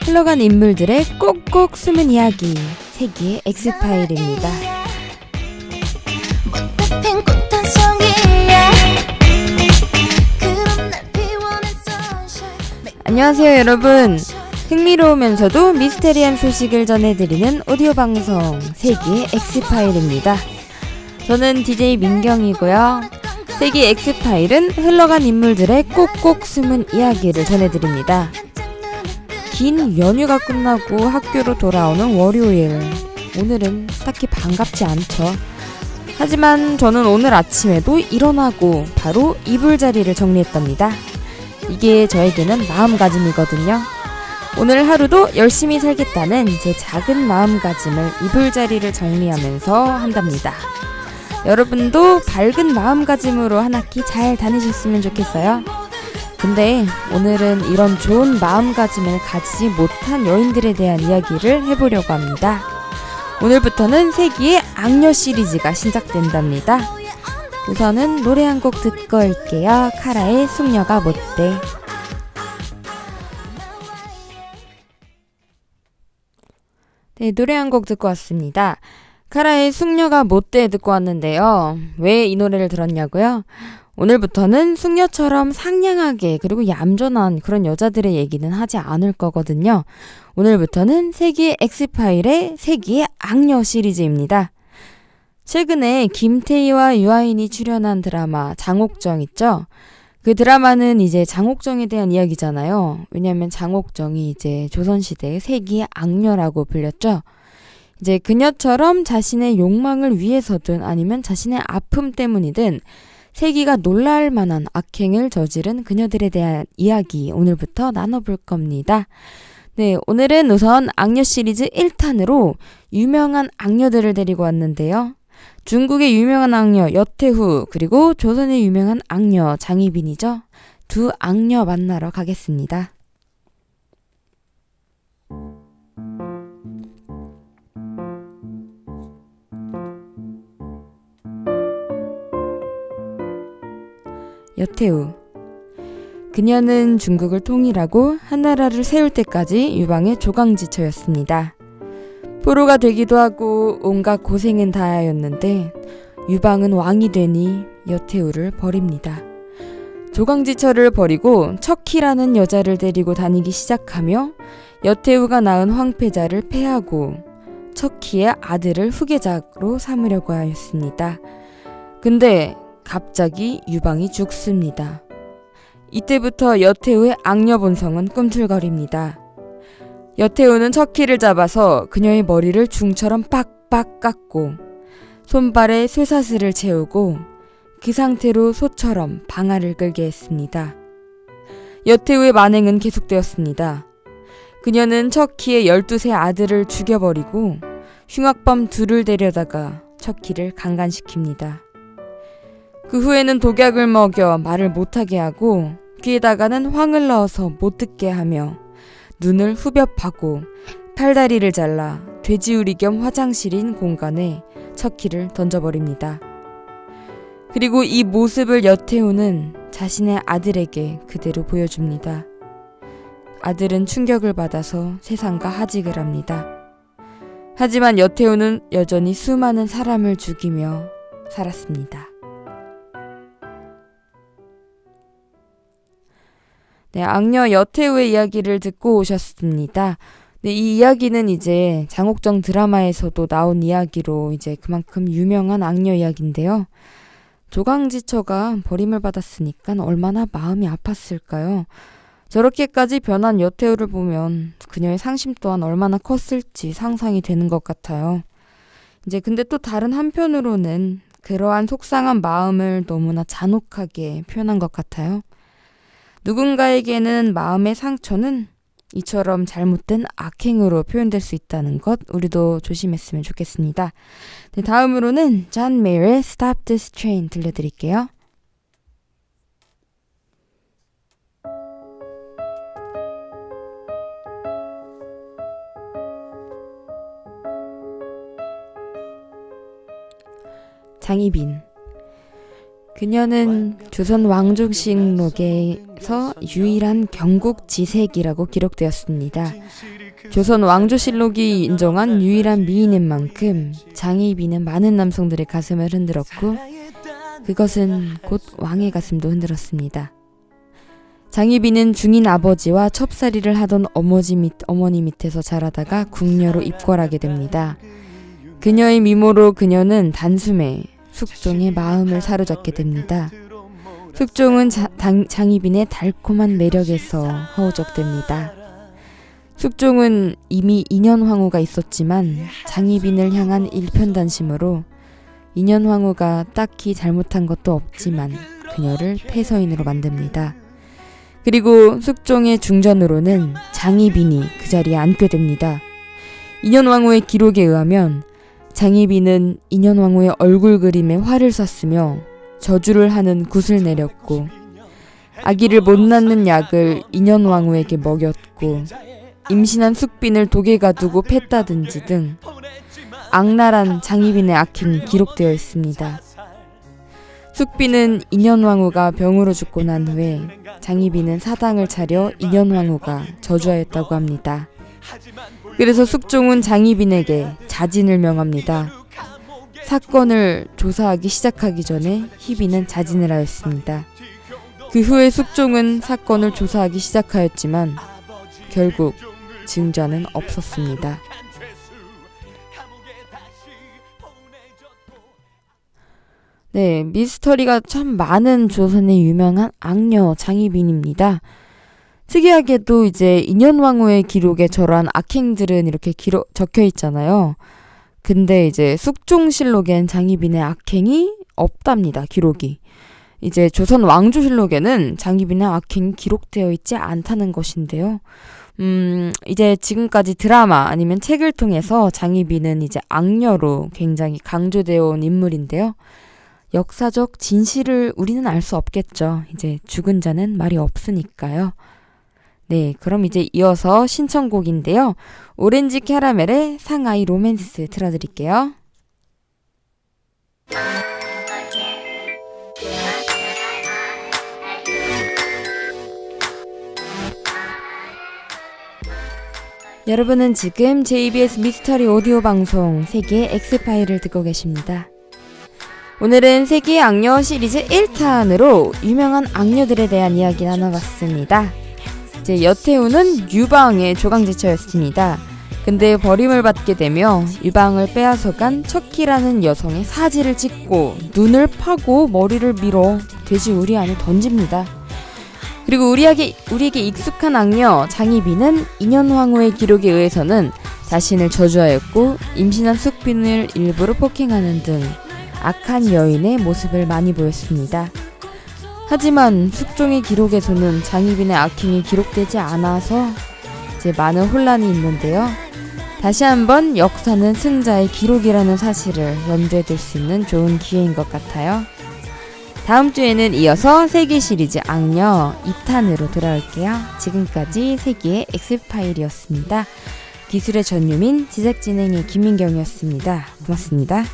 흘러간 인물들의 꼭꼭 숨은 이야기, 세기의 엑스파일입니다. 안녕하세요 여러분. 흥미로우면서도 미스테리한 소식을 전해드리는 오디오 방송 세기의 엑스파일입니다. 저는 DJ 민경이고요. 세기의 엑스파일은 흘러간 인물들의 꼭꼭 숨은 이야기를 전해드립니다. 긴 연휴가 끝나고 학교로 돌아오는 월요일, 오늘은 딱히 반갑지 않죠. 하지만 저는 오늘 아침에도 일어나고 바로 이불자리를 정리했답니다. 이게 저에게는 마음가짐이거든요. 오늘 하루도 열심히 살겠다는 제 작은 마음가짐을 이불자리를 정리하면서 한답니다. 여러분도 밝은 마음가짐으로 한 학기 잘 다니셨으면 좋겠어요. 근데 오늘은 이런 좋은 마음가짐을 가지지 못한 여인들에 대한 이야기를 해보려고 합니다. 오늘부터는 세기의 악녀 시리즈가 시작된답니다. 우선은 노래 한 곡 듣고 올게요. 카라의 숙녀가 못돼. 네, 노래 한 곡 듣고 왔습니다. 카라의 숙녀가 못돼 듣고 왔는데요. 왜 이 노래를 들었냐고요? 오늘부터는 숙녀처럼 상냥하게 그리고 얌전한 그런 여자들의 얘기는 하지 않을 거거든요. 오늘부터는 세기의 엑스파일의 세기의 악녀 시리즈입니다. 최근에 김태희와 유아인이 출연한 드라마 장옥정 있죠? 그 드라마는 이제 장옥정에 대한 이야기잖아요. 왜냐하면 장옥정이 이제 조선시대의 세기의 악녀라고 불렸죠. 이제 그녀처럼 자신의 욕망을 위해서든 아니면 자신의 아픔 때문이든 세기가 놀랄 만한 악행을 저지른 그녀들에 대한 이야기 오늘부터 나눠볼 겁니다. 네, 오늘은 우선 악녀 시리즈 1탄으로 유명한 악녀들을 데리고 왔는데요. 중국의 유명한 악녀 여태후 그리고 조선의 유명한 악녀 장희빈이죠. 두 악녀 만나러 가겠습니다. 여태후. 그녀는 중국을 통일하고 한나라를 세울 때까지 유방의 조강지처였습니다. 포로가 되기도 하고 온갖 고생은 다하였는데 유방은 왕이 되니 여태후를 버립니다. 조강지처를 버리고 척희라는 여자를 데리고 다니기 시작하며 여태후가 낳은 황폐자를 패하고 척희의 아들을 후계자로 삼으려고 하였습니다. 근데 갑자기 유방이 죽습니다. 이때부터 여태후의 악녀 본성은 꿈틀거립니다. 여태후는 척희를 잡아서 그녀의 머리를 중처럼 빡빡 깎고 손발에 쇠사슬을 채우고 그 상태로 소처럼 방아를 끌게 했습니다. 여태후의 만행은 계속되었습니다. 그녀는 척희의 12세 아들을 죽여버리고 흉악범 둘을 데려다가 척희를 강간시킵니다. 그 후에는 독약을 먹여 말을 못하게 하고 귀에다가는 황을 넣어서 못 듣게 하며 눈을 후벼파고 팔다리를 잘라 돼지우리 겸 화장실인 공간에 척희를 던져버립니다. 그리고 이 모습을 여태후는 자신의 아들에게 그대로 보여줍니다. 아들은 충격을 받아서 세상과 하직을 합니다. 하지만 여태후는 여전히 수많은 사람을 죽이며 살았습니다. 네, 악녀 여태후의 이야기를 듣고 오셨습니다. 네, 이 이야기는 이제 장옥정 드라마에서도 나온 이야기로 이제 그만큼 유명한 악녀 이야기인데요. 조강지처가 버림을 받았으니까 얼마나 마음이 아팠을까요? 저렇게까지 변한 여태후를 보면 그녀의 상심 또한 얼마나 컸을지 상상이 되는 것 같아요. 이제 근데 또 다른 한편으로는 그러한 속상한 마음을 너무나 잔혹하게 표현한 것 같아요. 누군가에게는 마음의 상처는 이처럼 잘못된 악행으로 표현될 수 있다는 것 우리도 조심했으면 좋겠습니다. 네, 다음으로는 존 메이어의 Stop This Train 들려드릴게요. 장희빈. 그녀는 조선 왕족식록의 중에서 유일한 경국 지색이라고 기록되었습니다. 조선 왕조실록이 인정한 유일한 미인인 만큼 장희빈은 많은 남성들의 가슴을 흔들었고 그것은 곧 왕의 가슴도 흔들었습니다. 장희빈은 중인 아버지와 첩살이를 하던 어머니 밑에서 자라다가 궁녀로 입궐하게 됩니다. 그녀의 미모로 그녀는 단숨에 숙종의 마음을 사로잡게 됩니다. 숙종은 장희빈의 달콤한 매력에서 허우적됩니다. 숙종은 이미 인현황후가 있었지만 장희빈을 향한 일편단심으로 인현황후가 딱히 잘못한 것도 없지만 그녀를 폐서인으로 만듭니다. 그리고 숙종의 중전으로는 장희빈이 그 자리에 앉게 됩니다. 인현왕후의 기록에 의하면 장희빈은 인현왕후의 얼굴 그림에 활을 쐈으며 저주를 하는 굿을 내렸고 아기를 못 낳는 약을 인현왕후에게 먹였고 임신한 숙빈을 독에 가두고 팼다든지 등 악랄한 장희빈의 악행이 기록되어 있습니다. 숙빈은 인현왕후가 병으로 죽고 난 후에 장희빈은 사당을 차려 인현왕후가 저주하였다고 합니다. 그래서 숙종은 장희빈에게 자진을 명합니다. 사건을 조사하기 시작하기 전에 희빈은 자진을 하였습니다. 그 후에 숙종은 사건을 조사하기 시작하였지만 결국 증거는 없었습니다. 네, 미스터리가 참 많은 조선의 유명한 악녀 장희빈입니다. 특이하게도 이제 인현왕후의 기록에 저러한 악행들은 이렇게 적혀 있잖아요. 근데 이제 숙종실록엔 장희빈의 악행이 없답니다. 기록이. 이제 조선 왕조실록에는 장희빈의 악행이 기록되어 있지 않다는 것인데요. 이제 지금까지 드라마 아니면 책을 통해서 장희빈은 이제 악녀로 굉장히 강조되어 온 인물인데요. 역사적 진실을 우리는 알 수 없겠죠. 이제 죽은 자는 말이 없으니까요. 네, 그럼 이제 이어서 신청곡인데요. 오렌지 캐러멜의 상하이 로맨스 틀어드릴게요. 여러분은 지금 JBS 미스터리 오디오 방송 세계의 엑스파일을 듣고 계십니다. 오늘은 세계의 악녀 시리즈 1탄으로 유명한 악녀들에 대한 이야기 나눠봤습니다. 이제 여태우는 유방의 조강지처였습니다. 근데 버림을 받게 되며 유방을 빼앗아간 척키라는 여성의 사지를 찢고 눈을 파고 머리를 밀어 돼지 우리 안에 던집니다. 그리고 우리에게 익숙한 악녀 장희빈은 인현왕후의 기록에 의해서는 자신을 저주하였고 임신한 숙빈을 일부러 폭행하는 등 악한 여인의 모습을 많이 보였습니다. 하지만 숙종의 기록에서는 장희빈의 악행이 기록되지 않아서 이제 많은 혼란이 있는데요. 다시 한번 역사는 승자의 기록이라는 사실을 염두에 둘 수 있는 좋은 기회인 것 같아요. 다음 주에는 이어서 세계 시리즈 악녀 2탄으로 돌아올게요. 지금까지 세계의 엑스파일이었습니다. 기술의 전유민, 제작 진행의 김민경이었습니다. 고맙습니다.